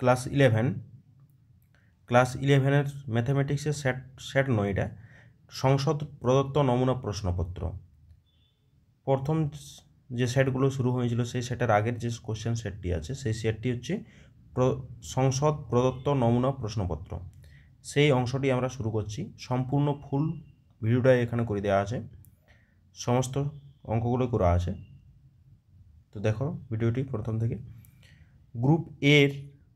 Class 11 ম্যাথামেটিক্সের set 9টা সংসদ প্রদত্ত নমুনা প্রশ্নপত্র। প্রথম যে সেটগুলো শুরু হয়েছিল সেই সেটের আগের যে কোশ্চেন সেটটি আছে সেই সেটটি হচ্ছে সংসদ প্রদত্ত নমুনা প্রশ্নপত্র। সেই অংশটি আমরা শুরু করছি। সম্পূর্ণ ফুল ভিডিওটা এখানে করে দেওয়া আছে, সমস্ত অঙ্কগুলো করা আছে। তো দেখো ভিডিওটি প্রথম থেকে। গ্রুপ এর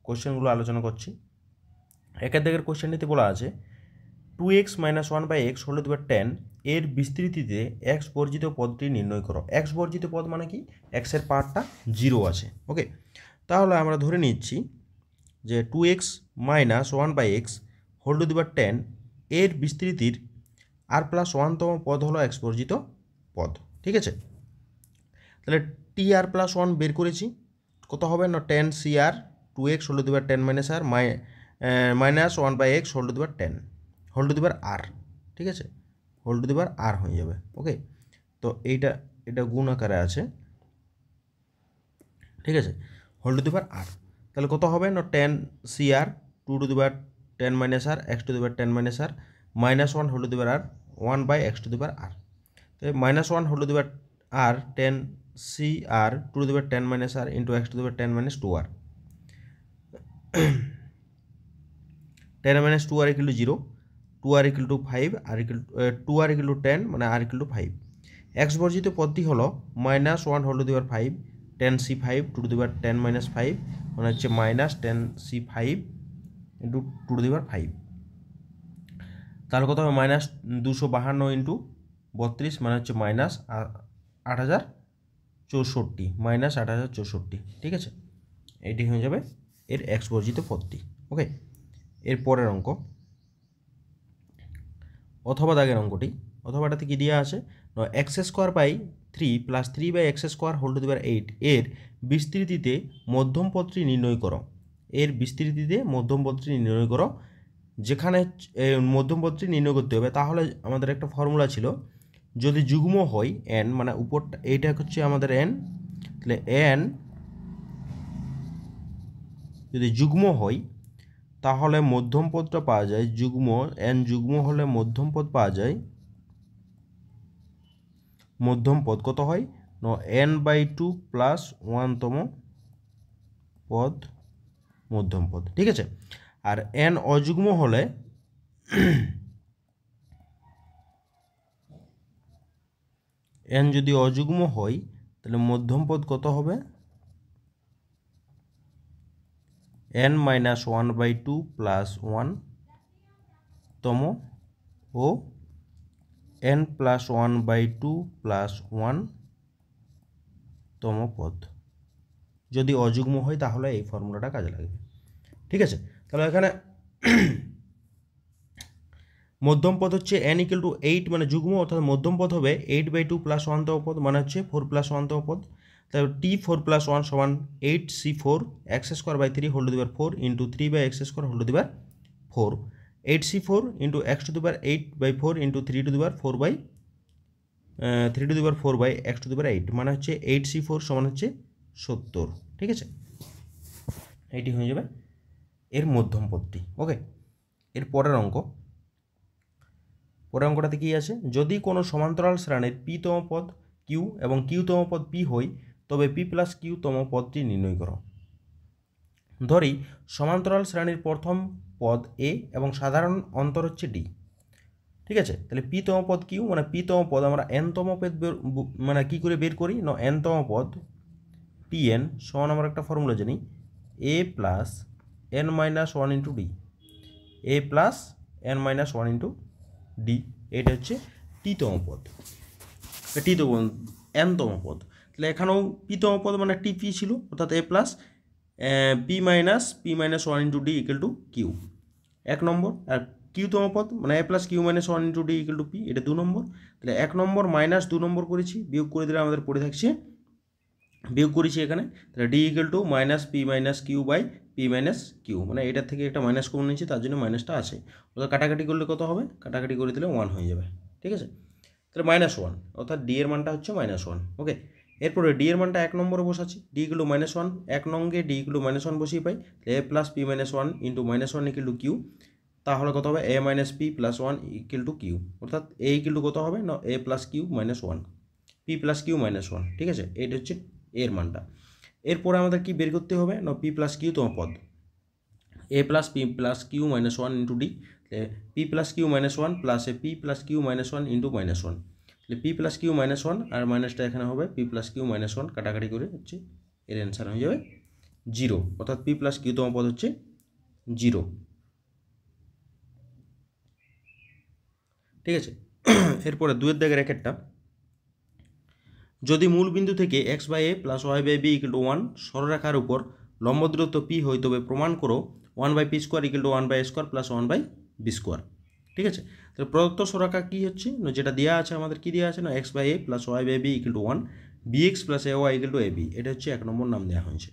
কোশ্চেনগুলো আলোচনা করছি। একের দিকের কোশ্চেনটিতে বলা আছে 2x - 1/x whole to the power 10 এর বিস্তৃতিতে x বর্জিত পদটি নির্ণয় করো। x বর্জিত পদ মানে কি? x এর পাওয়ারটা 0 আছে। ওকে, তাহলে আমরা ধরে নিচ্ছি যে 2x - 1/x whole to the power 10 এর বিস্তৃতির r+1তম পদ হলো x বর্জিত পদ। ঠিক আছে, তাহলে tr+1 বের করেছি, কত হবে না 10cr 2x whole to the power 10 - r minus 1/x whole to the power 10 whole to the power r। ঠিক আছে, whole to the power r হয়ে যাবে। ওকে, তো এটা গুণ আকারে আছে। ঠিক আছে, whole to the power r, তাহলে কত হবে না 10cr 2 to the power 10 - r x to the power 10 - r minus 1 whole to the power r 1/x to the power r। তাহলে minus 1 whole to the power r 10cr 2 to the power 10 - r into x to the power 10 - 2r 10 - 2r = 0, 2r = 5, 2r = 10 মানে r = 5। x বর্জিত পদটি হলো -1 whole to the power 5 10c5 2 to the power 10 - 5 মানে হচ্ছে -10c5 into 2 to the power 5। তাহলে কত হবে -252 into 32 মানে হচ্ছে -8064 -8064। ঠিক আছে, এটি হয়ে যাবে এর x বর্জিত পদটি। ওকে, এর পরের অঙ্ক অথবা দাগের অঙ্কটি। অথবাটাতে কি দেওয়া আছে x²/3 + 3/x² whole to the power 8 এর বিস্তৃতিতে মধ্যম পদটি নির্ণয় করো। এর বিস্তৃতিতে মধ্যম পদটি নির্ণয় করো। যেখানে মধ্যম পদটি নির্ণয় করতে হবে তাহলে আমাদের একটা ফর্মুলা ছিল, যদি যুগ্ম হয় n মানে উপরটা এইটা হচ্ছে আমাদের n, তাহলে n যদি যুগ্ম হয় তাহলে মধ্যম পদটা পাওয়া যায় যুগ্ম, n যুগ্ম হলে মধ্যম পদ পাওয়া যায়। মধ্যম পদ কত হয় না n/2 + 1তম পদ মধ্যম পদ। ঠিক আছে, আর n অযুগ্ম হলে n যদি অযুগ্ম হয় তাহলে মধ্যম পদ কত হবে n - 1/2 + 1তম ও n + 1/2 + 1তম পদ। যদি অযুগ্ম হয় তাহলে এই ফর্মুলাটা কাজে লাগবে। ঠিক আছে, তাহলে এখানে মধ্যম পদ হচ্ছে n = 8 মানে যুগ্ম, অর্থাৎ মধ্যম পদ হবে 8/2 + 1তম পদ মানে হচ্ছে 4 + 1তম পদ। তাহলে t4 + 1 = 8c4 x²/3 whole to the power 4 into 3/x² whole to the power 4 8c4 into x to the power 8/4 into 3 to the power 4/x to the power 8 মানে হচ্ছে 8c4 সমান হচ্ছে 70। ঠিক আছে, এইটি হয়ে যাবে এর মধ্যম পদটি। ওকে, এর পরের অঙ্কটাতে কি আছে, যদি কোনো সমান্তরাল শ্রেণীর p-তম পদ q এবং q-তম পদ p হয় তবে p + q-তম পদটি নির্ণয় করো। ধরি সমান্তরাল শ্রেণীর প্রথম পদ a এবং সাধারণ অন্তর হচ্ছে d। ঠিক আছে, তাহলে p-তম পদ q মানে p-তম পদ আমরা n-তম পদ মানে কি করে বের করি না n-তম পদ pn সমান আমরা একটা ফর্মুলা জানি a + n - 1 * d, a + n - 1 * d, এটা হচ্ছে t-তম পদ, n-তম পদ। তাহলে এখানেও p-তম পদ মানে tp ছিল, অর্থাৎ a + p - 1 * d = q 1 নম্বর। আর q-তম পদ মানে a + q - 1 * d = p, এটা 2 নম্বর। তাহলে 1 নম্বর - 2 নম্বর করেছি, বিয়োগ করে দিলে আমাদের পড়ে থাকছে, বিয়োগ করেছি এখানে, তাহলে d = -p - q/p - q মানে এটার থেকে একটা মাইনাস কমন নিয়েছি তার জন্য মাইনাসটা আছে। ওটা কাটাকাটি করলে কত হবে, কাটাকাটি করে দিলে 1 হয়ে যাবে। ঠিক আছে, তাহলে -1 অর্থাৎ d এর মানটা হচ্ছে -1। ওকে, এরপরে ডি এর মানটা 1 নম্বরে বসাচ্ছি, ডি ইকুয়াল টু -1, 1 নঙ্গে ডি ইকুয়াল টু -1 বসিয়ে পাই, A plus P minus 1 into -1 equal to Q, তাহলে কত হবে A minus P plus 1 equal to Q, অর্থাৎ এ ইকুয়াল টু কত হবে না A plus Q minus 1, P plus Q minus 1, ঠিক আছে, এইটা হচ্ছে এর মানটা। এরপরে আমাদের কি বের করতে হবে না পি প্লাস কিউ তম পদ, A plus P plus Q minus 1 into D, P plus Q minus 1 plus A P plus Q minus 1 into minus 1, P plus Q minus 1 আর মাইনাসটা এখানে হবে পি প্লাস কিউ মাইনাস 1, কাটাকাটি করে হচ্ছে এর অ্যান্সার হয়ে যাবে 0, অর্থাৎ পি প্লাস কিউ তম পদ হচ্ছে 0, ঠিক আছে। এরপরে 2 এর দাগের রেখেটটা, যদি মূল বিন্দু থেকে X by A plus Y by B equal to 1 সরলরেখার উপর লম্ব দূরত্ব পি হয়, তবে প্রমাণ করো 1 by P square equal to 1 by square plus 1 by B square, ঠিক আছে। তাহলে প্রদত্ত সরলরেখা কী হচ্ছে না, যেটা দেওয়া আছে আমাদের কী দেওয়া আছে না X by A plus Y by B equal to 1, B X plus A Y equal to A B, এটা হচ্ছে 1 নম্বর নাম দেওয়া হয়েছে,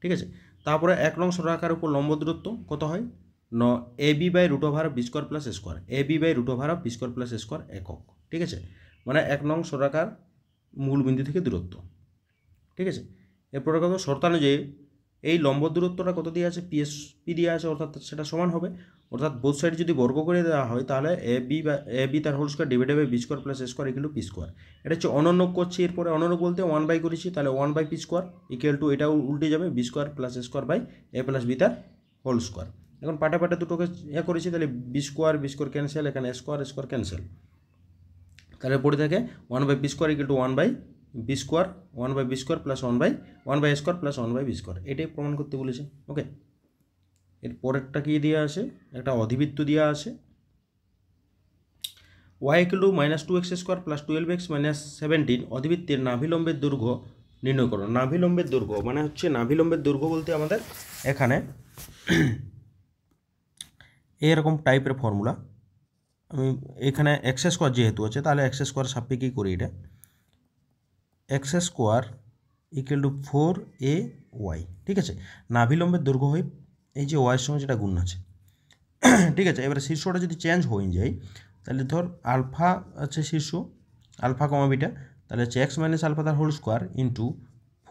ঠিক আছে। তারপরে 1 নং সরলরেখার উপর লম্ব দূরত্ব কত হয় ন A B by root over B square plus A square, A B by root over B square plus A square একক, ঠিক আছে, মানে 1 নং সরলরেখার মূল বিন্দু থেকে দূরত্ব, ঠিক আছে। এরপরে কত শর্তানুযায়ী এই লম্ব দূরত্বটা কত দিয়ে আছে পি দিয়ে আছে, অর্থাৎ সেটা সমান হবে, অর্থাৎ বোথ সাইড যদি বর্গ করে দেওয়া হয় তাহলে এ বি তার whole square divided by B square plus A square equal to P square, এটা হচ্ছে অনন্য করছি। এরপরে অনন্য বলতে 1 বাই করেছি, তাহলে 1 by P square equal to এটাও উল্টে যাবে B square plus A square by A plus B তার হোল স্কোয়ার। এখন পাটে পাটে দুটোকে করেছি, তাহলে বি স্কোয়ার ক্যান্সেল, এখানে স্কোয়ার ক্যান্সেল, তাহলে পড়ে থাকে 1 by P square equal to 1 by B square, 1 by B square plus 1 by square plus 1 by B square, এটাই প্রমাণ করতে বলেছে। ওকে, এর পরেরটা কি দেওয়া আছে, একটা অধিবৃত্ত দেওয়া আছে, y equal to -2x square plus 12x minus 17, অধিবৃত্তের নাভিলম্বের দৈর্ঘ্য নির্ণয় করো। নাভিলম্বের দৈর্ঘ্য মানে হচ্ছে নাভিলম্বের দৈর্ঘ্য বলতে আমাদের এখানে এরকম টাইপের ফর্মুলা, আমি এখানে এক্স স্কোয়ার যেহেতু আছে তাহলে এক্স স্কোয়ার সাপেক্ষেই করি, এটা x square equal two 4ay, ঠিক আছে। নাভিলম্বের দৈর্ঘ্য হয় এই যে ওয়াইয়ের সঙ্গে যেটা গুণ আছে, ঠিক আছে। এবারে শীর্ষটা যদি চেঞ্জ হয়ে যায় তাহলে ধর আলফা আছে শীর্ষ, আলফা কমা বিটা, তাহলে হচ্ছে এক্স মাইনাস আলফা তার whole square into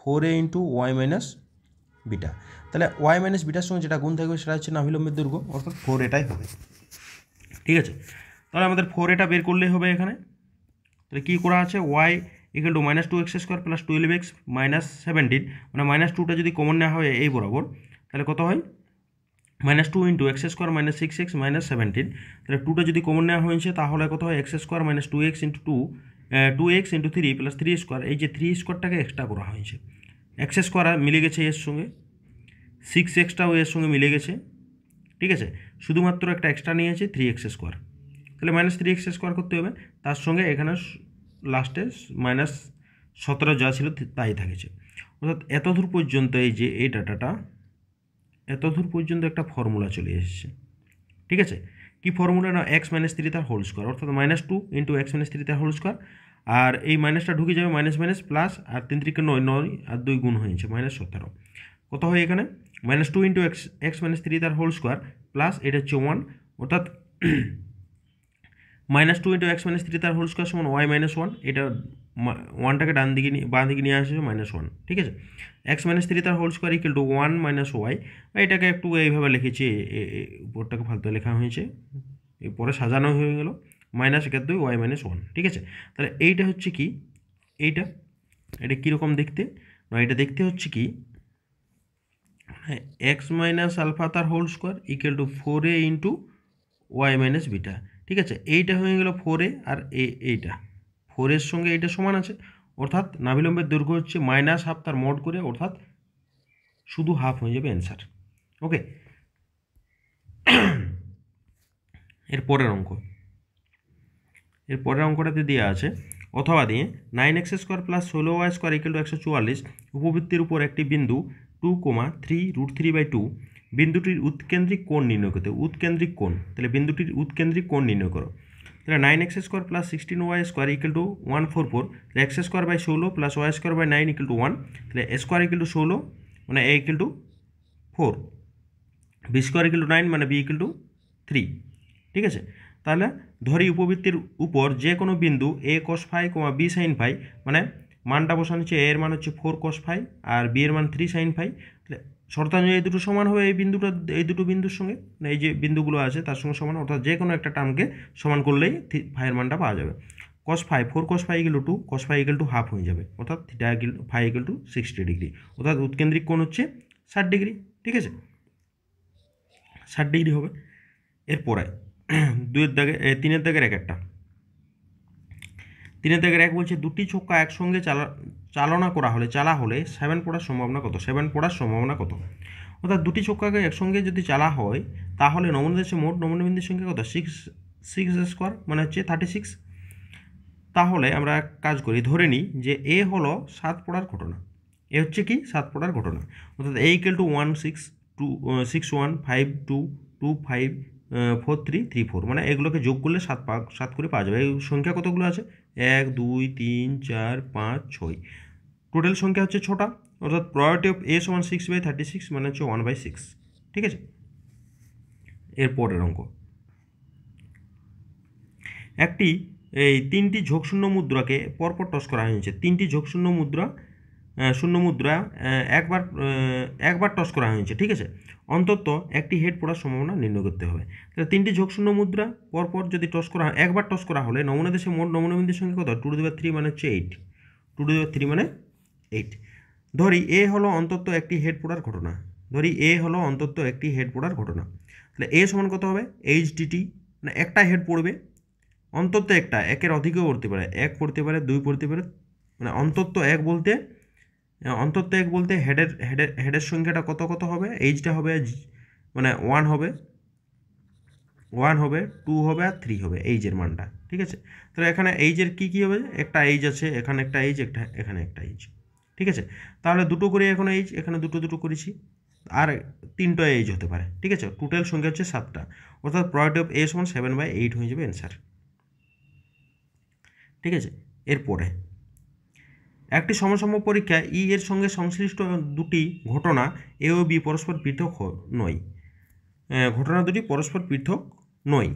4a into Y minus beta, তাহলে ওয়াই মাইনাস বিটার সঙ্গে যেটা গুণ থাকবে সেটা হচ্ছে নাভিলম্বের দৈর্ঘ্য, অর্থাৎ 4 এটাই হবে, ঠিক আছে। তাহলে আমাদের 4 এটা বের করলেই হবে এখানে। তাহলে কী করা আছে, Y equal to -2x square plus 12x minus 17, মানে -2টা যদি কমন নেওয়া হয় এই বরাবর, তাহলে কত হয় -2 into x square minus 6x minus 17, তাহলে 2টা যদি কমন নেওয়া হয়েছে তাহলে কত হয় x square minus 2x into 2x into 3 plus 3 square, এই যে 3 স্কোয়ারটাকে এক্সট্রা করা হয়েছে, এক্স স্কোয়ার মিলে গেছে এর সঙ্গে, 6xটাও এর সঙ্গে মিলে গেছে, ঠিক আছে, শুধুমাত্র একটা এক্সট্রা নিয়েছে 3x স্কোয়ার, তাহলে -3x স্কোয়ার করতে হবে, তার সঙ্গে এখানে লাস্টে -17 যা ছিল তাই থাকেছে, অর্থাৎ এতদূর পর্যন্ত এই যে এই ডাটাটা এতদূর পর্যন্ত একটা ফর্মুলা চলে এসেছে, ঠিক আছে। কি ফর্মুলা না x - 3 তার হোল স্কোয়ার, অর্থাৎ -2 ইন্টু x - 3 তার হোল স্কোয়ার, আর এই মাইনাসটা ঢুকে যাবে মাইনাস মাইনাস প্লাস, আর 3 3 কে 9 আর 2 গুণ হয়েছে -17, কত হয় এখানে -2 ইন্টু x - 3 তার হোল স্কোয়ার প্লাস এটা হচ্ছে 1, অর্থাৎ -2 ইন্টু x - 3 তার হোল স্কোয়ার সমান y - 1, এটা 1টাকে বাঁ দিকে নিয়ে আসবে -1, ঠিক আছে। x - 3 তার whole square equal to 1 - y, এটাকে একটু এইভাবে লিখেছি, উপরটাকে ফালতু লেখা হয়েছে, এরপরে সাজানো হয়ে গেল -2 y - 1, ঠিক আছে। তাহলে এইটা হচ্ছে কি, এটা কীরকম দেখতে না, এটা দেখতে হচ্ছে কি x মাইনাস আলফা তার whole square equal to 4a into Y minus beta, ঠিক আছে। এইটা হয়ে গেল 4a, আর এইটা 4-এর সঙ্গে এইটা সমান আছে, অর্থাৎ নাভিলম্বের দৈর্ঘ্য হচ্ছে -হাফ তার মড করে, অর্থাৎ শুধু হাফ হয়ে যাবে অ্যান্সার। ওকে, এর পরের অঙ্কটাতে দেওয়া আছে, অথবা দিয়ে 9x square plus 16y square equal to 144 উপবৃত্তের উপর একটি বিন্দু 2,3√3/2 বিন্দুটির উৎকেন্দ্রিক কোণ নির্ণয় করতে, উৎকেন্দ্রিক কোণ, তাহলে বিন্দুটির উৎকেন্দ্রিক কোণ নির্ণয় করো। তাহলে 9x square plus 16y square equal to 144, x square by 16 plus y square by 9 equal to 1, তাহলে a স্কোয়ার ইকুয়াল টু 16 মানে a equal to 4, b square equal to 9 মানে b ইকুয়াল টু 3, ঠিক আছে। তাহলে ধরি উপবৃত্তের উপর যে কোনো বিন্দু a cos phi, b sin phi, মানে মানটা বসানো হচ্ছে এ এর মান হচ্ছে 4 cos ফাই আর বি এর মান 3 sin ফাই। তাহলে শর্তানুযায়ী এই দুটো সমান হবে এই দুটো বিন্দুর সঙ্গে, মানে এই যে বিন্দুগুলো আছে তার সঙ্গে সমান, অর্থাৎ যে কোনো একটা টার্মকে সমান করলেই ফাইয়ের মানটা পাওয়া যাবে। cos phi 4 cos phi equal to cos phi equal to half হয়ে যাবে, অর্থাৎ theta phi equal to 60 degree, অর্থাৎ উৎকেন্দ্রিক কোণ হচ্ছে 60 ডিগ্রি। ঠিক আছে, 60 ডিগ্রি হবে। এরপরে 3 দাগের একটা 3 দাগের 1 বলছে দুটি ছক্কা একসঙ্গে চালা হলে 7 পড়ার সম্ভাবনা কত? 7 পড়ার সম্ভাবনা কত? অর্থাৎ দুটি ছক্কাকে একসঙ্গে যদি চালা হয় তাহলে নমুনাদেশে মোট নমুনাবিন্দুর সংখ্যা কত? 6 মানে হচ্ছে 36। তাহলে আমরা এক কাজ করি, ধরে নিই যে এ হলো 7 পড়ার ঘটনা, এ হচ্ছে কি 7 পড়ার ঘটনা, অর্থাৎ এ ইকুয়াল টু 1 6 2 6 1 5 2 2 5 4 3 3 4, মানে এগুলোকে যোগ করলে 7 করে পাওয়া যাবে। এই সংখ্যা কতগুলো আছে? 1 2 3 4 5 6, টোটাল সংখ্যা হচ্ছে 6টা, অর্থাৎ প্রবাবিলিটি অফ এ সমান 6/36 মানে হচ্ছে 1/6। ঠিক আছে, এরপরের অঙ্ক, একটি এই 3টি ঝোঁকশূন্য মুদ্রাকে পরপর টস করা হয়েছে। 3টি ঝোঁকশূন্য মুদ্রা একবার টস করা হয়েছে। ঠিক আছে, অন্তত একটি হেড পড়ার সম্ভাবনা নির্ণয় করতে হবে। তাহলে 3টি ঝোঁকশূন্য মুদ্রা পরপর যদি টস করা হয়, একবার টস করা হলে নমুনাদেশে মোট নমুনাবিন্দুর সংখ্যা কত? 2^3 মানে হচ্ছে 8, 2^3 মানে 8। ধরি এ হলো অন্তত একটি হেড পড়ার ঘটনা, তাহলে এ সমান কত হবে? HDT, মানে একটা হেড পড়বে, অন্তত একটা, একের অধিকও পড়তে পারে, 1 পড়তে পারে, 2 পড়তে পারে, মানে অন্তত এক বলতে হেডের সংখ্যাটা কত হবে? এইচটা হবে মানে 1 হবে, 2 হবে আর 3 হবে এইচের মানটা। ঠিক আছে, তাহলে এখানে এইচের কি হবে? একটা এইচ আছে, এখানে একটা এইচ, এখানে একটা এইচ। ঠিক আছে, তাহলে দুটো করে এখন এইচ, এখানে দুটো করেছি, আর 3টা এইচ হতে পারে। ঠিক আছে, টোটাল সংখ্যা হচ্ছে 7টা, অর্থাৎ প্রবাবিলিটি অফ এ সমান 7/8 হয়ে যাবে অ্যান্সার। ঠিক আছে, এরপরে একটি সমসাম্য পরীক্ষায় ই এর সঙ্গে সংশ্লিষ্ট দুটি ঘটনা এ ও বি পরস্পর পৃথক নয়, ঘটনা দুটি পরস্পর পৃথক নয়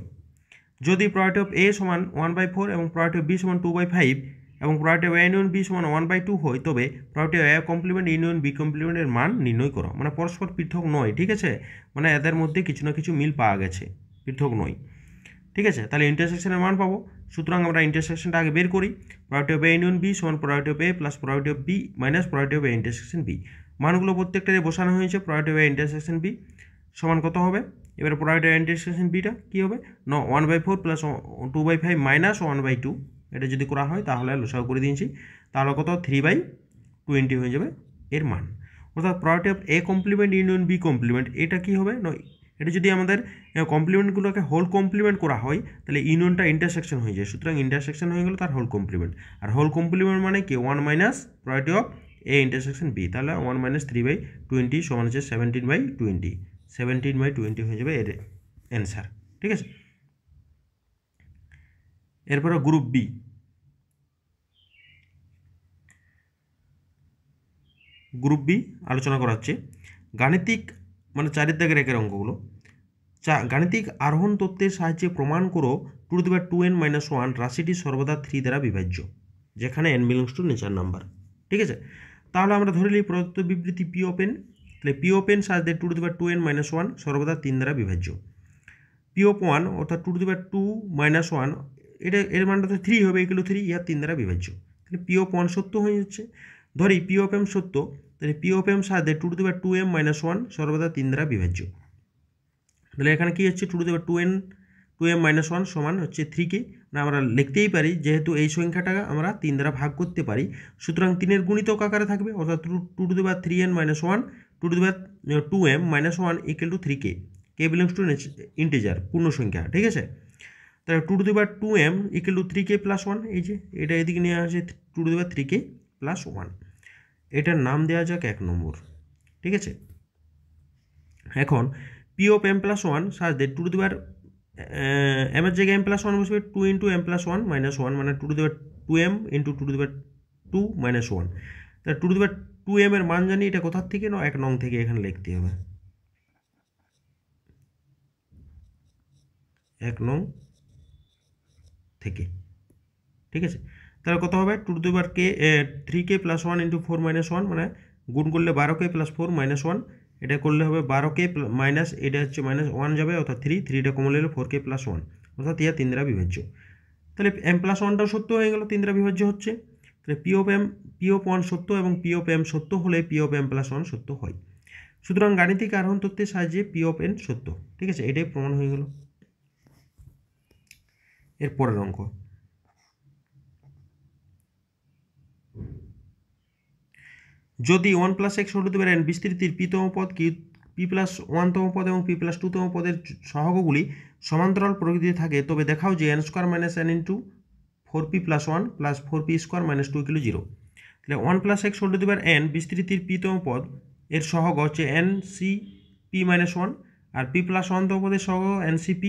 যদি প্রবাবিলিটি অফ এ সমান 1/4 এবং প্রবাবিলিটি অফ বি সমান 2/5 এবং probability of A union B সমান 1/2 হয়, তবে probability of A complement union B কমপ্লিমেন্টের মান নির্ণয় করো। মানে পরস্পর পৃথক নয়। ঠিক আছে, মানে এদের মধ্যে কিছু না কিছু মিল পাওয়া গেছে, পৃথক নয়। ঠিক আছে, তাহলে ইন্টারসেকশনের মান পাবো। সুতরাং আমরা ইন্টারসেকশনটা আগে বের করি। Probability of A union B সমান probability of A plus probability of B minus probability of A intersection B. মানগুলো প্রত্যেকটারে বসানো হয়েছে। Probability of A intersection B সমান কত হবে? এবার প্রবাবিলিটি অফ ইন্টারসেকশন বিটা কী হবে? 1/4 প্লাস 2/5 মাইনাস 1/2, এটা যদি করা হয় তাহলে লসাগু করে দিয়েছি, তাহলে কত? 3/20 হয়ে যাবে এর মান। অর্থাৎ probability of A complement union B complement, এটা কি হবে? এটা যদি আমাদের কমপ্লিমেন্টগুলোকে হোল কমপ্লিমেন্ট করা হয় তাহলে ইউনিয়নটা ইন্টারসেকশন হয়ে যায়, সুতরাং ইন্টারসেকশন হয়ে গেল তার হোল কমপ্লিমেন্ট। আর হোল কমপ্লিমেন্ট মানে কি? 1 minus probability of A intersection B, তাহলে 1 মাইনাস 3/20 সমান হচ্ছে 17/20, 17/20 হয়ে যাবে এর অ্যান্সার। ঠিক আছে, এরপরে গ্রুপ বি। আলোচনা করা হচ্ছে গাণিতিক, মানে 4 দাগের একের অঙ্কগুলো। গাণিতিক আরোহণ তত্ত্বের সাহায্যে প্রমাণ করো 2n-1 রাশিটি সর্বদা 3 দ্বারা বিভাজ্য, যেখানে n belongs to nature number. ঠিক আছে, তাহলে আমরা ধরে নিই প্রদত্ত বিবৃতি পি ওপেন, তাহলে পি ওপেন সাহায্যে 2n-1 সর্বদা 3 দ্বারা বিভাজ্য। পি অফ 1 অর্থাৎ 2n-1, এটা এর মানটা তো 3 হবে, এগুলো 3 ইয়া 3 দ্বারা বিভাজ্য, তাহলে পি অফ 1 সত্য হয়ে যাচ্ছে। ধরি পি অফ এম সত্য, তাহলে পি অফ এম সাহায্যে 2n-1 সর্বদা 3 দ্বারা বিভাজ্য। তাহলে এখানে কি হচ্ছে? 2m-1 সমান হচ্ছে 3কে, মানে আমরা লিখতেই পারি, যেহেতু এই সংখ্যাটা আমরা 3 দ্বারা ভাগ করতে পারি, সুতরাং 3-এর গুণিতক আকারে থাকবে, অর্থাৎ 2n-1 2m-1 equal to 3k, K belongs to integer, পূর্ণ সংখ্যা। ঠিক আছে, তাহলে 2m equal to 3k plus 1, এই যে এটা এদিকে নিয়ে আসে 2 3k প্লাস 1, এটার নাম দেওয়া যাক 1 নম্বর। ঠিক আছে, এখন পি অফ m প্লাস 1 সাহায্যে m এর জায়গায় m প্লাস 1 বসবে, 2 ইন্টু m প্লাস 1 মাইনাস 1, মানে 2m ইন্টু 2 মাইনাস 1। তাহলে 2m এর মান জানি, এটা কোথার থেকে? 1 নং থেকে এখানে লিখতে হবে, 1 নং থেকে। ঠিক আছে, তাহলে কত হবে 2k 3k + 1 × 4 - 1 মানে গুণ করলে 12k + 4 - 1, এটা করলে হবে 12k মাইনাস এটা হচ্ছে -1 যাবে অর্থাৎ 3টা কমন নিলে 4k + 1 অর্থাৎ ইয়া 3 দ্বারা বিভাজ্য। তাহলে m+1টাও সত্য হয়ে গেল, 3 দ্বারা বিভাজ্য হচ্ছে। তাহলে p(1) সত্য এবং p(m) সত্য হলে p(m+1) সত্য হয়। সুতরাং গাণিতিক আরোহণ তত্ত্বের সাহায্যে p(n) সত্য। ঠিক আছে, এটাই প্রমাণ হয়ে গেল। এর পরের অঙ্ক, যদি 1 + x n বিস্তৃতির p-তম পদ p+1তম পদ এবং p+2তম পদের সহগগুলি সমান্তরাল প্রকৃতিতে থাকে, তবে দেখাও যে n² - n × 4p+1 + 4p² - 2 = 0। তাহলে 1 + x n বিস্তৃতির p-তম পদ এর সহগ হচ্ছে ncp-1, আর p+1তম পদের সহগ ncp,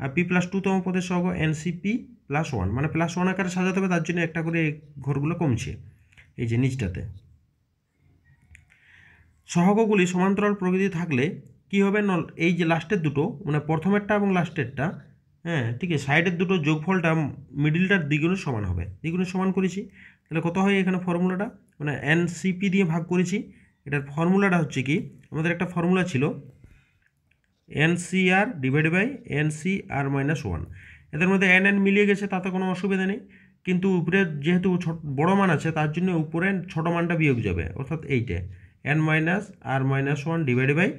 আর p+2তম পদের সহগ ncp+1, মানে +1 আকারে সাজাতে হবে, তার জন্য একটা করে ঘরগুলো কমছে এই যে নিচটাতে। সহগগুলি সমান্তরাল প্রকৃতি থাকলে কি হবে, এই যে লাস্টের দুটো মানে প্রথমেরটা এবং লাস্টেরটা, হ্যাঁ ঠিক আছে, সাইডের দুটো যোগফলটা মিডিলটার দ্বিগুণের সমান হবে। দ্বিগুণের সমান করেছি, তাহলে কত হয় এখানে ফর্মুলাটা, মানে এনসিপি দিয়ে ভাগ করেছি। এটার ফর্মুলাটা হচ্ছে কি, আমাদের একটা ফর্মুলা ছিল NCR / NCR-1। এদের মধ্যে n মিলিয়ে গেছে, তাতে কোনো অসুবিধা নেই, কিন্তু উপরে যেহেতু বড় মান আছে তার জন্য উপরে ছোট মানটা বিয়োগ যাবে, অর্থাৎ এইটা n-r-1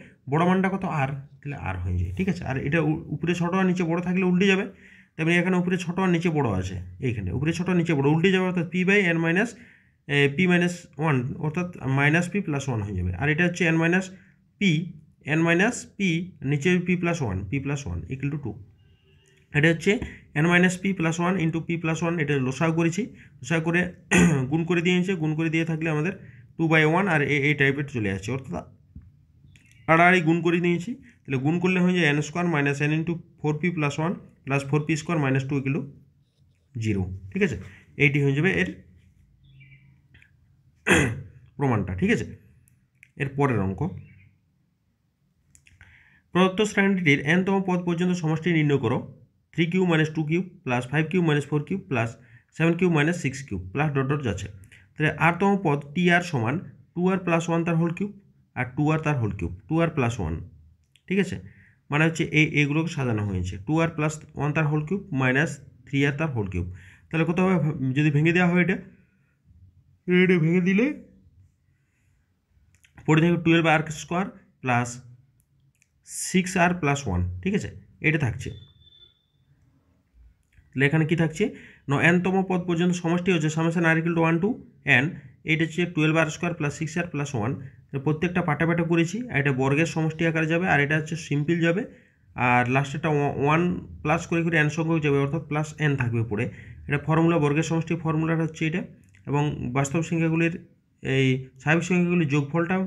/ বড় মানটা কত r, তাহলে r হয়ে যায়। ঠিক আছে, আর এটা উপরে ছোট আর নিচে বড় থাকলে উল্টে যাবে, তেমনি এখানে উপরে ছোট আর নিচে বড় আছে, এইখানে উপরে ছোট নিচে বড় উল্টে যাবে, অর্থাৎ p/n-p-1 অর্থাৎ -p+1 হয়ে যাবে। আর এটা হচ্ছে n-p নিচে p+1 = 2। এটা হচ্ছে n-p+1 × p+1, এটা লসাগু করেছি, লসাগু করে গুণ করে দিয়েছে, গুণ করে দিয়ে থাকলে আমাদের 2/1 আর এই টাইপের চলে আসছে, অর্থাৎ আড়াআড়ি গুণ করে নিয়েছি। তাহলে গুণ করলে হয়ে যায় n² - n × 4p+1 + 4p² - 2 = 0। ঠিক আছে, এইটি হয়ে যাবে এর প্রমাণটা। ঠিক আছে, এর পরের অঙ্ক, প্রদত্ত শ্রেণীটির n-তম পদ পর্যন্ত সমষ্টি নির্ণয় করো। 3³ - 2³ + 5³ - 4³ + 7³ - 6³ + ... যাচ্ছে। তাহলে r-তম পদ tr সমান 2r + 1 তার হোল কিউব আর 2r তার হোল কিউব, 2r + 1। ঠিক আছে, মানে হচ্ছে এইগুলোকে সাজানো হয়েছে 2r + 1 তার হোল কিউব - 3r তার হোল কিউব। তাহলে কত হবে যদি ভেঙে দেওয়া হয়, এটা ভেঙে দিলে পড়ে থাকবে 12r² + 6r + 1। ঠিক আছে, এটা থাকছে। তাহলে এখানে কি থাকছে, n-তম পদ পর্যন্ত সমষ্টি হচ্ছে r = 1 to n, এইটা হচ্ছে 12r² + 6r + 1। প্রত্যেকটা পাটা পাটা করেছি, আর এটা বর্গের সমষ্টি আকারে যাবে, আর এটা হচ্ছে সিম্পল যাবে, আর লাস্টেটা 1 প্লাস করে n সংখ্যক যাবে, অর্থাৎ +n থাকবে পড়ে। এটা ফর্মুলা, বর্গের সমষ্টি ফর্মুলাটা হচ্ছে এটা, এবং বাস্তব সংখ্যাগুলির এই স্বাভাবিক সংখ্যাগুলির যোগফলটাও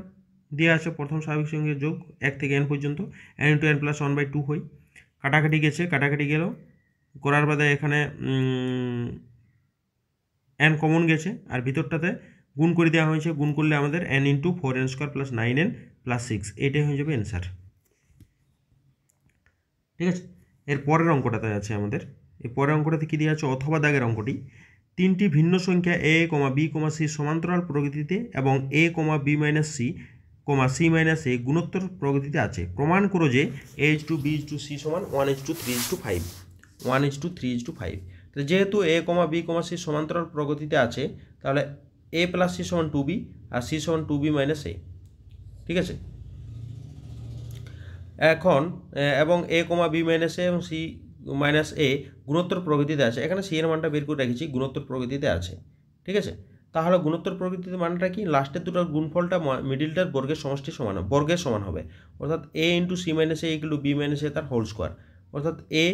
দেওয়া আছে। প্রথম স্বাভাবিক সংখ্যার যোগ 1 থেকে n পর্যন্ত n × n + 1/2 হয়। কাটাকাটি গেছে, কাটাকাটি গেল করার বাদে এখানে n কমন গেছে, আর ভিতরটাতে গুণ করে দেওয়া হয়েছে, গুণ করলে আমাদের n × 4n² + 9n + 6, এটাই হয়ে যাবে অ্যান্সার। ঠিক আছে, এর পরের অঙ্কটাতে আছে আমাদের, এই পরের অঙ্কটাতে কী দেওয়া আছে, অথবা দাগের অঙ্কটি, 3টি ভিন্ন সংখ্যা a, b, c সমান্তরাল প্রকৃতিতে এবং a, b - c, c - a গুণোত্তর প্রকৃতিতে আছে। প্রমাণ করো যে a/b/c = 1:3:5, 1:3:5। তো যেহেতু a, b, c সমান্তরাল প্রকৃতিতে আছে, তাহলে a + c = 2b R c = 2b - a। ঠিক আছে, এখন এবং a, b - a এবং c - a গুণোত্তর প্রকৃতিতে আছে। এখানে c এর মানটা বের করে রেখেছি, গুণোত্তর প্রকৃতিতে আছে। ঠিক আছে, তাহলে গুণোত্তর প্রকৃতিতে মানটা কি, লাস্টের দুটোর গুণফলটা মিডিলটার বর্গের সমষ্টি সমান বর্গের সমান হবে, অর্থাৎ a × c - a = b - a তার হোল স্কোয়ার, অর্থাৎ a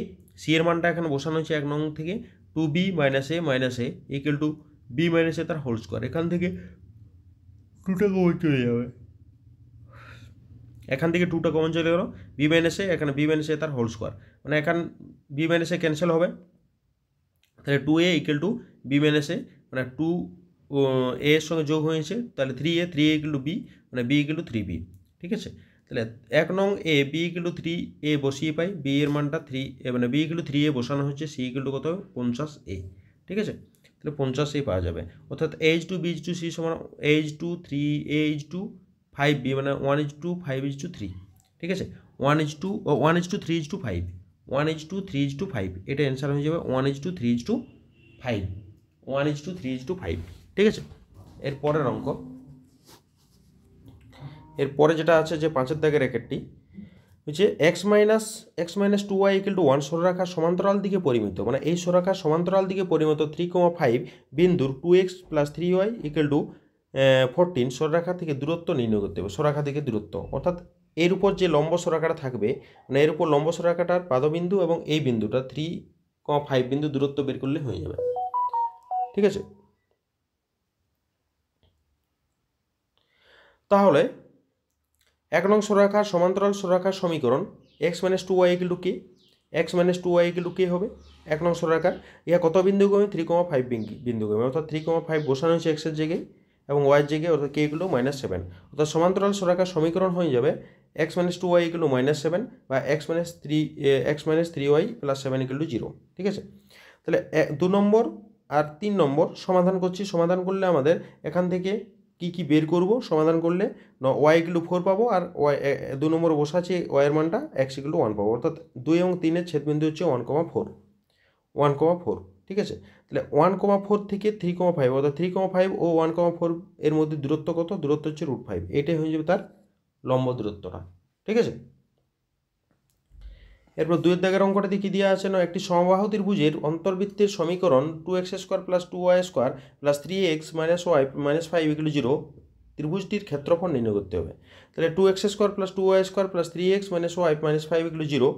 c এর মানটা এখানে বসানো হচ্ছে 1 নং থেকে 2b - a - a = b - a তার হোল স্কোয়ার। এখান থেকে 2টা কমন চলে যাবে, এখান থেকে 2টা কমন চলে গেল, b - a এখানে b - a তার হোল স্কোয়ার, মানে এখান b - a ক্যান্সেল হবে, তাহলে 2a = b - a, মানে 2 a এর সঙ্গে যোগ হয়েছে, তাহলে 3a = b, মানে b = 3b। ঠিক আছে, তাহলে 1 নং a b = 3a বসিয়ে পাই, b এর মানটা 3, মানে b = 3a বসানো হচ্ছে, c = কত 50a। ঠিক আছে, তাহলে 50ই পাওয়া যাবে। অর্থাৎ H2 B/2 C সমান H2 3 H2 5B, মানে 1:2 5:3, ঠিক আছে। 1:2 1:3 5, 1:2 3:5, এটা অ্যান্সার হয়ে যাবে 1:2 3:5, 1:2 3:5, ঠিক আছে। এর পরের অঙ্ক, এরপরে যেটা আছে যে 5-এর দাগের র্যাকেটটি হচ্ছে x মাইনাস 2y = 1 সরলরেখার সমান্তরাল দিকে পরিমিত, মানে এই সরলরেখার সমান্তরাল দিকে পরিমিত 3,5 বিন্দুর 2x + 3y = 14 সরলরেখা থেকে দূরত্ব নির্ণয় করতে হবে। সরলরেখা থেকে দূরত্ব অর্থাৎ এর উপর যে লম্ব সরলরেখাটা থাকবে, মানে এর উপর লম্ব সরলরেখাটার পাদবিন্দু এবং এই বিন্দুটা 3,5 বিন্দু দূরত্ব বের করলে হয়ে যাবে, ঠিক আছে। তাহলে 1 নং সরলরেখার সমান্তরাল সরলরেখার সমীকরণ x - 2y = কি, x - 2y = কি হবে 1 নং সরলরেখার, ইহা কত বিন্দুগামী 3,5 বিন্দুগামী, অর্থাৎ 3,5 বসানো হয়েছে x এর জায়গায় এবং y এর জায়গায়, অর্থাৎ k = -7, অর্থাৎ সমান্তরাল সরলরেখার সমীকরণ হয়ে যাবে x - 2y = -7 বা x - 3y + 7 = 0, ঠিক আছে। তাহলে 2 নম্বর আর 3 নম্বর সমাধান করছি। সমাধান করলে আমাদের এখান থেকে কি বের করব, সমাধান করলে y = 4 পাবো, আর y 2 নম্বরে বসাচ্ছি y এর মানটা x = 1 পাবো, অর্থাৎ 2 এবং 3 এর ছেদবিন্দু হচ্ছে 1,4, ঠিক আছে। তাহলে 1,4 থেকে 3,5, অর্থাৎ 3,5 ও 1,4 এর মধ্যে দূরত্ব কত, দূরত্ব হচ্ছে √5, এটাই হয়ে যাবে তার লম্ব দূরত্বটা, ঠিক আছে। এরপর 2 এর দাগের অঙ্কটাতে কি দেওয়া আছে না, একটি সমবাহু ত্রিভুজের অন্তর্বৃত্তের সমীকরণ 2x² + 2y² + 3x - y - 5 = 0, ত্রিভুজটির ক্ষেত্রফল নির্ণয় করতে হবে। তাহলে 2x² + 2y² + 3x - y - 5 = 0,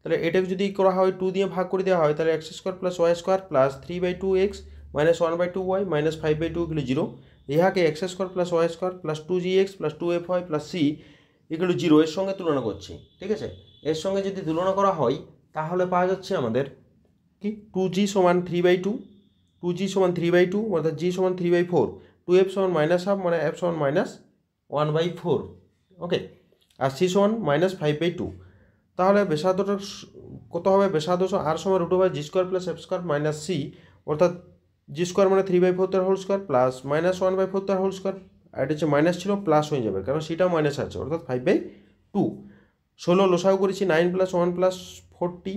তাহলে এটাকে যদি করা হয় 2 দিয়ে ভাগ করে দেওয়া হয়, তাহলে x² + y² + 3/2x - 1/2y - 5/2 = 0, ইহাকে x² + y² + 2gx + 2fy + c = 0 এর সঙ্গে তুলনা করছি, ঠিক আছে। এর সঙ্গে যদি তুলনা করা হয় তাহলে পাওয়া যাচ্ছে আমাদের কি 2g = 3/2, 2g = 3/2, অর্থাৎ g = 3/4, 2f = -1/2, মানে f = -1/4, ওকে, আর c = -5/2। তাহলে ব্যাসার্ধটা কত হবে, ব্যাসার্ধ r = √g² + f² - c, অর্থাৎ g² মানে 3/4² প্লাস -1/4², আর এটা হচ্ছে মাইনাস ছিল প্লাস হয়ে যাবে কারণ সেটা মাইনাস আছে, অর্থাৎ 5/2। 16 লসাগু করেছি, 9 + 1 + 40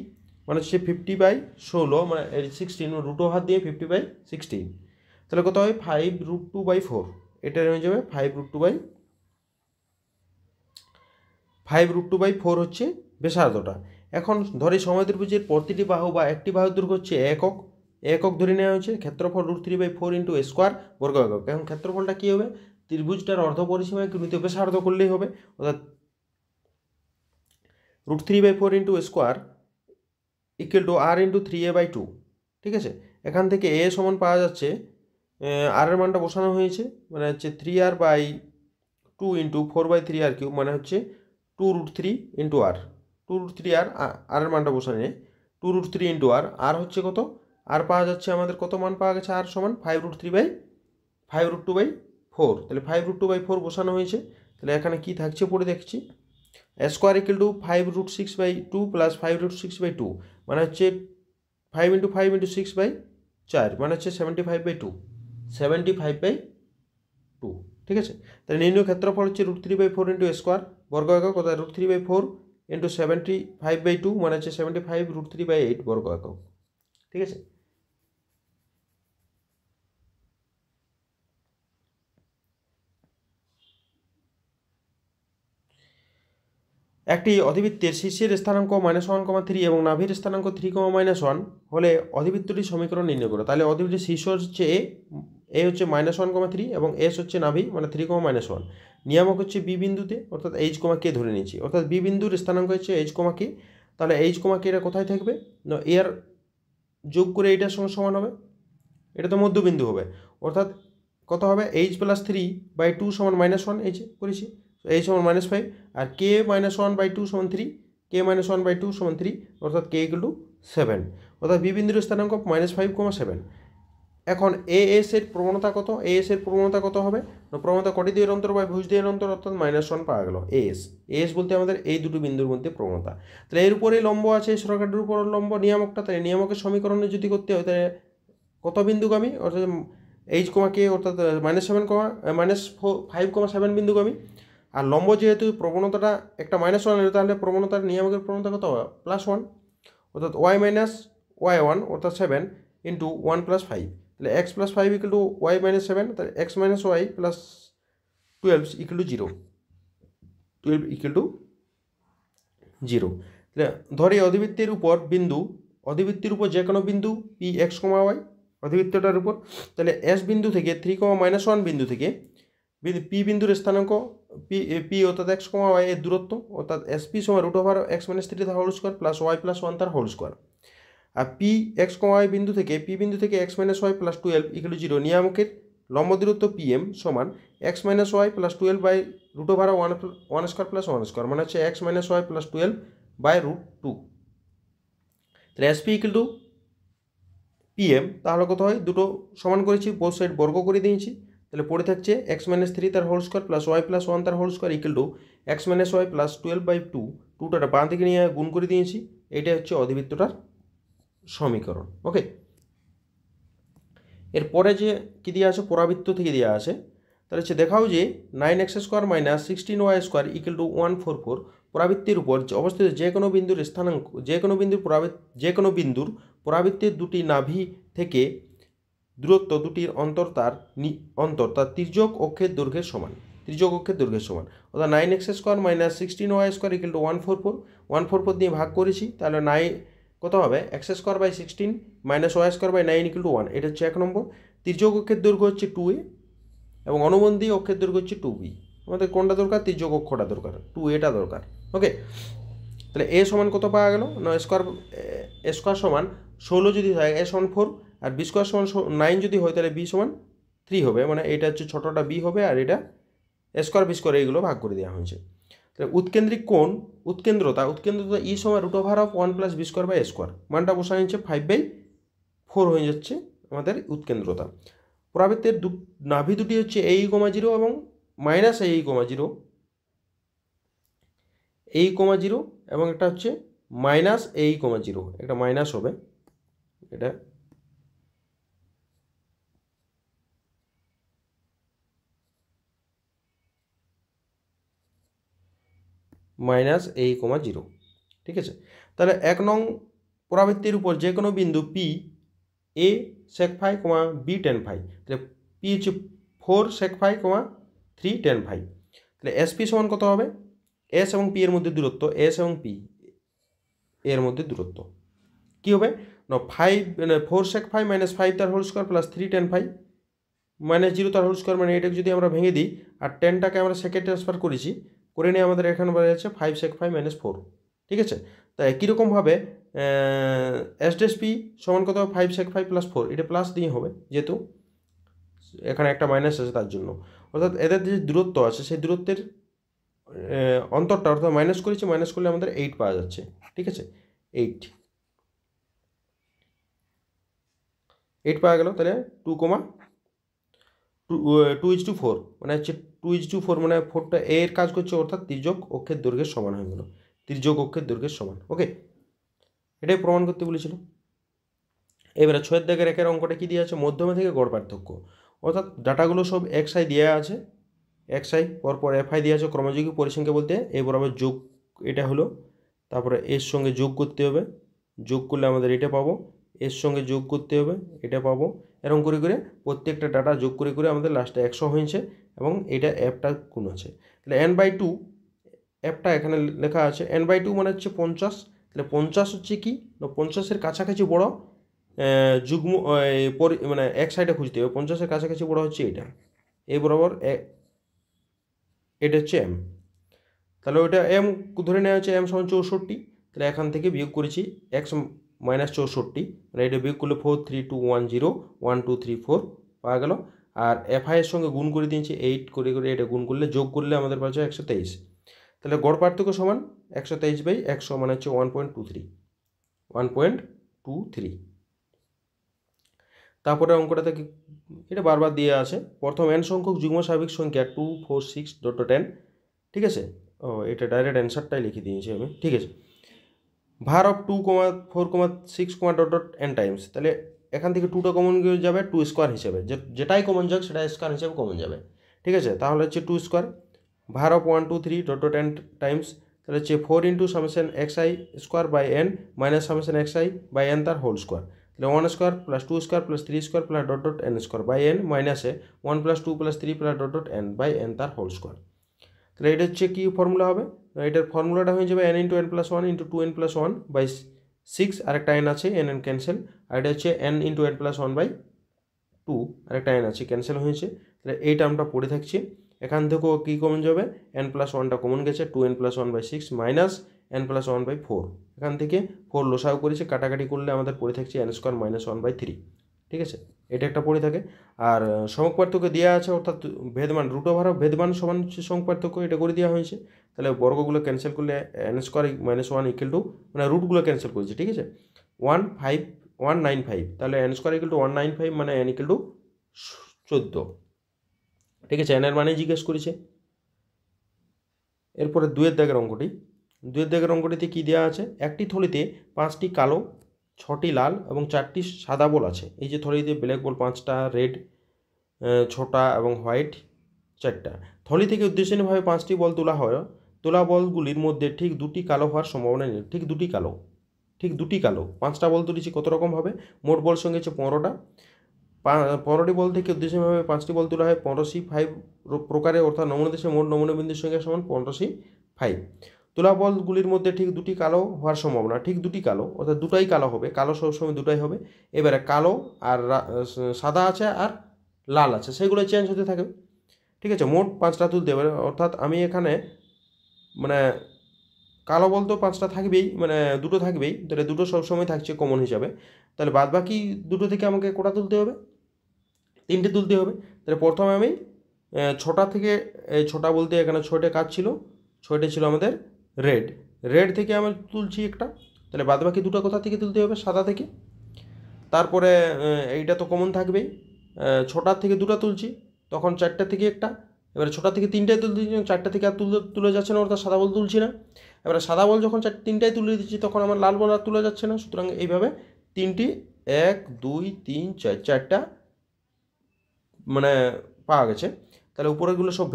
মানে হচ্ছে 50/16, মানে 16, √হাত দিয়ে 50/16, তাহলে কত হয় 5√2/4, এটা হয়ে যাবে 5√2/4 হচ্ছে ব্যাসার্ধটা। এখন ধরি সমদ্বিভুজের প্রতিটি বাহু বা একটি বাহুর দৈর্ঘ্য হচ্ছে একক ধরে নেওয়া হয়েছে, ক্ষেত্রফল √3/4 × a² বর্গ একক। এখন ক্ষেত্রফলটা কী হবে, ত্রিভুজটার অর্ধ পরিসীমায় গুণিত ব্যাসার্ধ করলেই হবে, অর্থাৎ √3/4 × a² = r × 3a/2, ঠিক আছে। এখান থেকে a সমান পাওয়া যাচ্ছে, r এর মানটা বসানো হয়েছে, মানে হচ্ছে 3r/2 × 4/3r³, মানে হচ্ছে 2√3 × r, 2√3r, r এর মানটা বসানো নেই, 2√3 × r, r হচ্ছে কত, r পাওয়া যাচ্ছে আমাদের কত মান পাওয়া গেছে, r সমান 5√2/4, তাহলে 5√2/4 বসানো হয়েছে। তাহলে এখানে কি থাকছে পড়ে দেখছি, a² = 5√6/2 + 5√6/2, মানে হচ্ছে 5 × 5 × 6/4, মানে হচ্ছে 75/2, ঠিক আছে। তাহলে নির্ণয় ক্ষেত্রফল হচ্ছে √3/4 × a² বর্গ একক, অর্থাৎ √3/4 × 75/2, মানে হচ্ছে 75 √3/8 বর্গ একক, ঠিক আছে। একটি অধিবৃত্তের শীর্ষের স্থানাঙ্ক -1,3 এবং নাভির স্থানাঙ্ক 3, হলে অধিবৃত্তটির সমীকরণ নির্ণয় করো। তাহলে অধিবৃত্তের শীর্ষ হচ্ছে এ হচ্ছে -1,3 এবং এস হচ্ছে নাভি, মানে 3, নিয়ামক হচ্ছে বি বিন্দুতে, অর্থাৎ h, k ধরে নিয়েছি, অর্থাৎ বি বিন্দুর স্থানাঙ্ক হচ্ছে h, k, তাহলে h, k এটা কোথায় থাকবে না, এর যোগ করে এইটার সঙ্গে সমান হবে, এটা তো মধ্যবিন্দু হবে, অর্থাৎ কত হবে h + 3/2 = -1, এই যে করেছি, h = -5, আর k - 1/2 = 3, k - 1/2 = 3, অর্থাৎ k = 7, অর্থাৎ বি বিন্দুর স্থানাঙ্ক -5, 7। এখন as এর প্রবণতা কত, as এর প্রবণতা কত হবে না, প্রবণতা কটি দিয়ে অন্তর বা ভুজ দিয়ে অন্তর, অর্থাৎ -1 পাওয়া গেল as বলতে আমাদের এই দুটো বিন্দুর মধ্যে প্রবণতা। তাহলে এর উপরে লম্ব আছে, সরলরেখাটির উপর লম্ব নিয়ামকটা, তাহলে নিয়ামকের সমীকরণে যদি করতে হয় তাহলে কত বিন্দুগামী, অর্থাৎ এইচ কমা কে অর্থাৎ -5,7 বিন্দুগামী। আর লম্ব যেহেতু প্রবণতাটা একটা -1 এলো, তাহলে প্রবণতার নিয়ামকের প্রবণতা কত হবে +1, অর্থাৎ y - y1 অর্থাৎ 7 ইন্টু 1 + 5, তাহলে x + 5 ইকুয়াল টু y - 7, তাহলে x - y + 12 equal to 0, 12 equal to 0। তাহলে ধরি অধিবৃত্তের উপর যে কোনো বিন্দু পি এক্স কমা ওয়াই অধিবৃত্তটার উপর, তাহলে এস বিন্দু থেকে 3, -1 বিন্দু থেকে পি বিন্দুর স্থানাঙ্ক পি অর্থাৎ এক্স কমা ওয়াই এর দূরত্ব, অর্থাৎ এস পি সমান √x - 3 তার whole square plus y plus 1 তার হোল স্কোয়ার। আর পি এক্স কমা ওয়াই বিন্দু থেকে x - y plus 12 equal to 0 নিয়ামকের লম্ব দূরত্ব পি এম সমান x - y plus 12 by √1 square plus 1 square, মানে হচ্ছে x - y প্লাস 12 বাই √2। তাহলে এসপি ইকুয়াল টু পিএম, তাহলে কত হয়, দুটো সমান করেছি, বোথ সাইড বর্গ করে দিয়েছি, তাহলে পড়ে থাকছে x - 3 তার whole square plus y plus 1 তার whole square equal to x - y plus 12 by 2, 2টা বাঁ দিকে নিয়ে গুণ করে দিয়েছি। এইটাই হচ্ছে অধিবৃত্তটার সমীকরণ। ওকে, এরপরে যে কী দেওয়া আছে, পরাবৃত্ত থেকে দেওয়া আছে, তাহলে হচ্ছে দেখাও যে 9x² - 16y² ইকুয়াল টু 144 পরাবৃত্তির উপর অবস্থিত যে কোনো বিন্দুর স্থানাঙ্ক যে কোনো বিন্দুর পরাবৃত্তির দুটি নাভি থেকে দূরত্ব দুটির অন্তর তার তির্যক অক্ষের দৈর্ঘ্যের সমান, অর্থাৎ 9x² - 16y² ইকুয়াল টু 144, 144 দিয়ে ভাগ করেছি, তাহলে 9 কত হবে, x² / 16 -y² / 9 ইকুয়াল টু 1। এটা হচ্ছে 1 নম্বর। তির্যক অক্ষের দৈর্ঘ্য হচ্ছে 2a এবং অনুবন্ধী অক্ষের দৈর্ঘ্য হচ্ছে 2b। আমাদের কোনটা দরকার, তির্যক অক্ষটা দরকার, 2aটা দরকার। ওকে, তাহলে a সমান কত পাওয়া গেল, স্কোয়ার সমান 16 যদি হয় a সমান 4, আর b স্কোয়ার সমান 9 যদি হয় তাহলে b সমান 3 হবে, মানে এটা হচ্ছে ছোটটা b হবে, আর এটা স্কোয়ার বি স্কোয়ার এইগুলো ভাগ করে দেওয়া হয়েছে। তাহলে উৎকেন্দ্রিক কোণ উৎকেন্দ্রতা ই সমান √1 + b²/a², মানটা বসা হয়েছে 5/4 হয়ে যাচ্ছে আমাদের উৎকেন্দ্রতা। পরাবৃত্তের নাভি দুটি হচ্ছে AE, 0 এবং AE, 0 এবং একটা হচ্ছে -AE, 0, একটা মাইনাস হবে, এটা -AE, 0, ঠিক আছে। তাহলে 1 নং পরাবৃত্তির উপর যে কোনো বিন্দু P A sec φ, B tan φ, তাহলে পি হচ্ছে 4 sec φ, 3 tan φ, তাহলে এসপি সমান কত হবে, এস এবং পি এর মধ্যে দূরত্ব, এস এবং পি এর মধ্যে দূরত্ব কী হবে না, 4 sec φ - 5 তার হোল স্কোয়ার প্লাস 3 tan φ -0 তার হোল স্কোয়ার, মানে এটাকে যদি আমরা ভেঙে দিই আর 10টাকে আমরা সেকে ট্রান্সফার করে নিয়ে আমাদের এখানে বলা যাচ্ছে 5 sec φ - 4, ঠিক আছে। তাই কীরকমভাবে এসডেসপি সমান কত, 5 sec φ + 4, এটা প্লাস দিয়ে হবে যেহেতু এখানে একটা মাইনাস আছে তার জন্য, অর্থাৎ এদের যে দূরত্ব আছে সেই দূরত্বের অন্তরটা অর্থাৎ মাইনাস করলে আমাদের 8 পাওয়া যাচ্ছে, ঠিক আছে। 8 পাওয়া গেল, তাহলে 2:4, মানে হচ্ছে 2:4, মানে 4টা এর কাজ করছে, অর্থাৎ তির্যক অক্ষের দৈর্ঘ্যের সমান হয়ে গেল, তির্যক অক্ষের দৈর্ঘ্যের সমান। ওকে, এটাই প্রমাণ করতে বলেছিল। এবারে 6 দাগের 1 অঙ্কটা কী দিয়ে আছে, মধ্যমা থেকে গড় পার্থক্য, অর্থাৎ ডাটাগুলো সব xi দেওয়া আছে, xi পরপর fi দেওয়া আছে, ক্রমযোগী পরিসংখ্যা বলতে এই বরাবর যোগ, এটা হলো, তারপরে এর সঙ্গে যোগ করতে হবে, যোগ করলে আমাদের এটা পাবো, এর সঙ্গে যোগ করতে হবে, এটা পাবো, এরকম করে প্রত্যেকটা ডাটা যোগ করে আমাদের লাস্টে 100 হয়েছে এবং এটা অ্যাপটা গুণ আছে। তাহলে n/2 অ্যাপটা এখানে লেখা আছে, n/2 মানে হচ্ছে 50, তাহলে 50 হচ্ছে কি না, 50-এর কাছাকাছি বড় যুগ্ম মানে এক সাইডে খুঁজতে হবে, 50-এর কাছাকাছি বড় হচ্ছে এটা, এই বরাবর এটা হচ্ছে এম, তাহলে ওইটা এম ধরে নেওয়া হচ্ছে এম সমান 64, তাহলে এখান থেকে বিয়োগ করেছি x - 64, মানে এটা বিয়োগ করলে 4 3 2 1 0 1 2 3 4 পাওয়া গেল, আর fi এর সঙ্গে গুণ করে দিয়েছি 8 করে এটা গুণ করলে যোগ করলে আমাদের পাওয়া যায় 123, তাহলে গড় পার্থক্য সমান 123/100, মানে হচ্ছে 1.23। তারপরে অঙ্কটা থেকে এটা বারবার দিয়ে আছে, প্রথম n সংখ্যক যুগ্ম স্বাভাবিক সংখ্যা 2 4 6 n, ঠিক আছে। এটা ডাইরেক্ট অ্যান্সারটাই লিখে দিয়েছি আমি, ঠিক আছে। ভার অফ 2, 4, 6, ... n টাইমস, তাহলে এখান থেকে 2টা কমন যাবে 2 স্কোয়ার হিসেবে, যেটাই কমন যাক সেটা স্কোয়ার হিসেবে কমন যাবে। ঠিক আছে, তাহলে হচ্ছে 2 স্কোয়ার ভার of 1 2 3 dot dot n times, তাহলে হচ্ছে 4 into summation x i square by n minus summation x i by n তার হোল স্কোয়ার, তাহলে 1 square plus 2 square plus 3 square plus dot dot n square by n মাইনাসে 1 plus 2 plus 3 প্লাস dot dot n by n তার whole square. তাহলে এটা হচ্ছে কী formula হবে, এটার ফর্মুলাটা হয়ে যাবে n into n plus 1 into 2n plus 1 by 6, আরেকটা n আছে n ক্যান্সেল, আর এটা হচ্ছে n into n plus 1 by 2, আরেকটা n আছে ক্যান্সেল হয়েছে। তাহলে এই টার্মটা পড়ে থাকছে, এখান থেকেও কী কমন যাবে, n প্লাস 1টা কমন গেছে, 2n plus 1 by 6 minus n plus 1 by 4, এখান থেকে 4 লসাও করেছে, কাটাকাটি করলে আমাদের পড়ে থাকছে n স্কোয়ার মাইনাস 1 বাই 3। ঠিক আছে, এটা একটা পড়ে থাকে। আর সমক পার্থক্য দেওয়া আছে, অর্থাৎ ভেদমান রুট ওভার অফ ভেদমান সমান হচ্ছে সমক পার্থক্য, এটা করে দেওয়া হয়েছে। তাহলে বর্গগুলো ক্যান্সেল করলে n square minus 1 equal two, মানে রুটগুলো ক্যান্সেল করেছে, ঠিক আছে, 195, তাহলে n স্কোয়ার ইকুয়াল টু 195, মানে n ইকুয়াল টু 14। ঠিক আছে, n এর মানে জিজ্ঞেস করেছে। এরপরে 2-এর দাগের অঙ্কটি, 2-এর দাগের অঙ্কটিতে কী দেওয়া আছে, একটি থলিতে 5টি কালো, 6টি লাল এবং 4টি সাদা বল আছে। এই যে থলিতে ব্ল্যাক বল 5টা, রেড 6টা এবং হোয়াইট 4টা। থলি থেকে উদ্দেশ্যনীয়ভাবে 5টি বল তোলা বলগুলির মধ্যে ঠিক 2টি কালো হওয়ার সম্ভাবনা নেই। ঠিক দুটি কালো 5টা বল তুলেছি, কত রকম হবে, মোট বল সঙ্গে হচ্ছে 15টা, 15টি বল থেকে উদ্দেশ্যভাবে 5টি বল তোলা হয় 15C5 প্রকারে, অর্থাৎ নমুনা দেশে মোট নমুনা বিন্দুর সংখ্যা সমান 15C5। তোলা বলগুলির মধ্যে ঠিক 2টি কালো হওয়ার সম্ভাবনা, ঠিক 2টি কালো, অর্থাৎ দুটাই কালো হবে, কালো সবসময় দুটাই হবে। এবারে কালো আর সাদা আছে আর লাল আছে, সেগুলো চেঞ্জ হতে থাকে। ঠিক আছে, মোট 5টা তুলতে হবে, অর্থাৎ আমি এখানে মানে কালো বল তো 5টা থাকবেই, মানে 2টো থাকবেই, তাহলে 2টো সবসময় থাকছে কমন হিসাবে। তাহলে বাদ বাকি 2টো থেকে আমাকে কোটা তুলতে হবে, 3টে তুলতে হবে। তাহলে প্রথমে আমি 6টা থেকে, এই 6টা বলতে এখানে 6টে কাজ ছিল, 6টে ছিল আমাদের রেড থেকে আমি তুলছি একটা, তাহলে বাদ বাকি 2টা কোথা থেকে তুলতে হবে, সাদা থেকে। তারপরে এইটা তো কমন থাকবেই, 6টার থেকে 2টা তুলছি, তখন 4টা থেকে একটা, এবারে 6টা থেকে 3টায় তুলতে, 4টা থেকে আর তুলে যাচ্ছে না, অর্থাৎ সাদা বল তুলছি না। এবারে সাদা বল যখন 3টায় তুলে দিচ্ছি, তখন আমার লাল বল আর তুলে যাচ্ছে না। সুতরাং এইভাবে 3টি 1 2 3 4 4টা মানে পাওয়া গেছে। তাহলে উপরেগুলো সব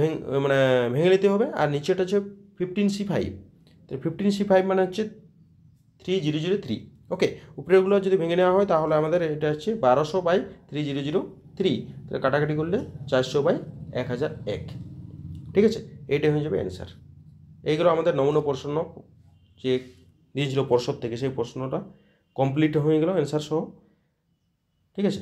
ভেঙে নিতে হবে, আর নিচেটা হচ্ছে 15C5, তাহলে 15C5 মানে হচ্ছে 3003। ওকে, উপরেগুলো যদি ভেঙে নেওয়া হয় তাহলে আমাদের এটা হচ্ছে 1200/3003, তাহলে কাটাকাটি করলে 400/1001। ঠিক আছে, এইটাই হয়ে যাবে অ্যান্সার। এইগুলো আমাদের নমুনা প্রশ্ন যে দিয়েছিল পর্ষদ থেকে, সেই প্রশ্নটা কমপ্লিট হয়ে গেল অ্যান্সার সহ। ঠিক আছে।